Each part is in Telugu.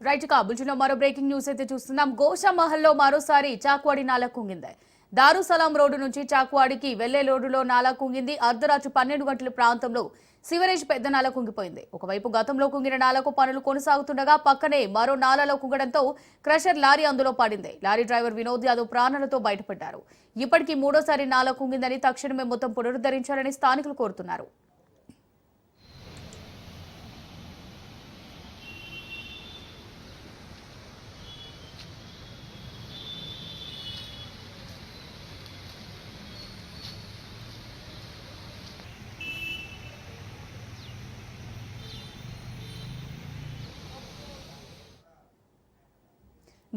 రైట్ కా బుల్జిలో మరో బ్రేకింగ్ న్యూస్ అయితే చూస్తున్నాం. గోషామహల్లో మరోసారి చాక్వాడి నాలా కుంగింది. దారుసలాం రోడ్డు నుంచి చాక్వాడికి వెళ్లే రోడ్డులో నాలా కుంగింది. అర్ధరాత్రి 12 గంటల ప్రాంతంలో సివరేజ్ పెద్ద నాల కుంగిపోయింది. ఒకవైపు గతంలో కుంగిన నాలకు పనులు కొనసాగుతుండగా పక్కనే మరో నాలలో కుంగడంతో క్రషర్ లారీ అందులో పడింది. లారీ డ్రైవర్ వినోద్ యాదవ్ ప్రాణాలతో బయటపడ్డారు. ఇప్పటికీ మూడోసారి నాల కుంగిందని తక్షణమే మొత్తం పునరుద్ధరించాలని స్థానికులు కోరుతున్నారు.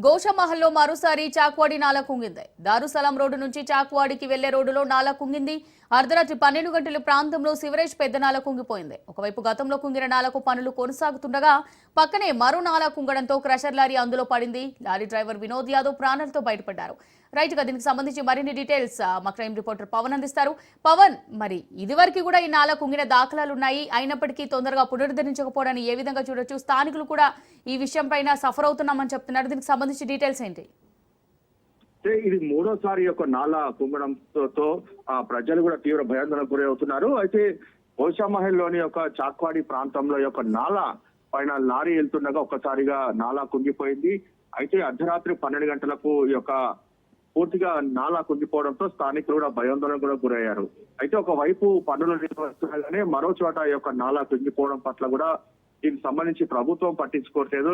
గోషామహల్లో మరోసారి చాక్వాడి నాలా కుంగింది. దారుసలాం రోడ్డు నుంచి చాక్వాడికి వెళ్లే రోడ్డులో నాలా కుంగింది. అర్ధరాత్రి 12 గంటల ప్రాంతంలో సివరేజ్ పెద్ద నాల కుంగిపోయింది. ఒకవైపు గతంలో కుంగిన నాలకు పనులు కొనసాగుతుండగా పక్కనే మరో నాలా కుంగడంతో క్రషర్ లారీ అందులో పడింది. లారీ డ్రైవర్ వినోద్ యాదవ్ ప్రాణాలతో బయటపడ్డారు. రైట్ గా దీనికి సంబంధించి మరిన్ని డీటెయిల్స్ మా క్రైమ్ రిపోర్టర్ పవన్ అందిస్తారు. పవన్, మరి ఇదివరకు కూడా ఈ నాలా కుంగిన దాఖలాలు ఉన్నాయి. అయినప్పటికీ తొందరగా పునరుద్ధరించకపోవడాన్ని ఏ విధంగా చూడొచ్చు? స్థానికులు కూడా ఈ విషయం పైన సఫర్ అవుతున్నామని చెప్తున్నారు. దీనికి సంబంధించి డీటెయిల్స్ ఏంటి? ఇది మూడోసారి యొక్క నాలా కుంగడంతో ప్రజలు కూడా తీవ్ర భయాందోళనకు గురి అవుతున్నారు. అయితే గోషామహల్లోని యొక్క చాక్వాడి ప్రాంతంలో యొక్క నాలా పైన లారీ వెళ్తుండగా ఒక్కసారిగా నాలా కుంగిపోయింది. అయితే అర్ధరాత్రి 12 గంటలకు ఈ యొక్క పూర్తిగా నాలా కుంగిపోవడంతో స్థానికులు కూడా భయాందోళన కూడా గురయ్యారు. అయితే ఒకవైపు పనులు నిర్వహిస్తుండగానే మరో చోట ఈ యొక్క నాలా కుంగిపోవడం పట్ల కూడా దీనికి సంబంధించి ప్రభుత్వం పట్టించుకోవట్లేదు.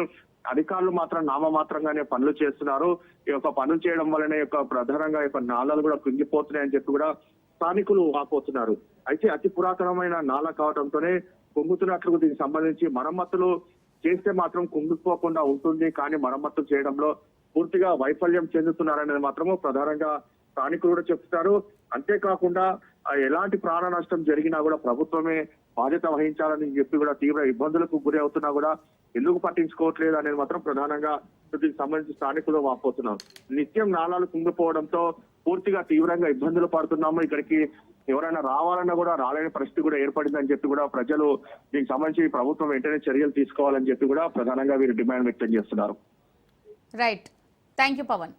అధికారులు మాత్రం నామమాత్రంగానే పనులు చేస్తున్నారు. ఈ యొక్క పనులు చేయడం వల్లనే యొక్క ప్రధానంగా యొక్క నాలాలు కూడా కుంగిపోతున్నాయని చెప్పి కూడా స్థానికులు వాపోతున్నారు. అయితే అతి పురాతనమైన నాలా కావడంతోనే కుంగుతున్నట్లు దీనికి సంబంధించి మరమ్మతులు చేస్తే మాత్రం కుంగిపోకుండా ఉంటుంది. కానీ మరమ్మతులు చేయడంలో పూర్తిగా వైఫల్యం చెందుతున్నారనేది మాత్రము ప్రధానంగా స్థానికులు కూడా చెప్తున్నారు. అంతేకాకుండా ఎలాంటి ప్రాణ నష్టం జరిగినా కూడా ప్రభుత్వమే బాధ్యత వహించాలని చెప్పి కూడా తీవ్ర ఇబ్బందులకు గురి అవుతున్నా కూడా ఎందుకు పట్టించుకోవట్లేదు అనేది మాత్రం ప్రధానంగా దీనికి సంబంధించి స్థానికులు వాపోతున్నారు. నిత్యం నాలాలు కుంగిపోవడంతో పూర్తిగా తీవ్రంగా ఇబ్బందులు పడుతున్నాము. ఇక్కడికి ఎవరైనా రావాలన్నా కూడా రాలేని పరిస్థితి కూడా ఏర్పడిందని చెప్పి కూడా ప్రజలు దీనికి సంబంధించి ప్రభుత్వం వెంటనే చర్యలు తీసుకోవాలని చెప్పి కూడా ప్రధానంగా వీరు డిమాండ్ వ్యక్తం చేస్తున్నారు. Right, thank you Pawan.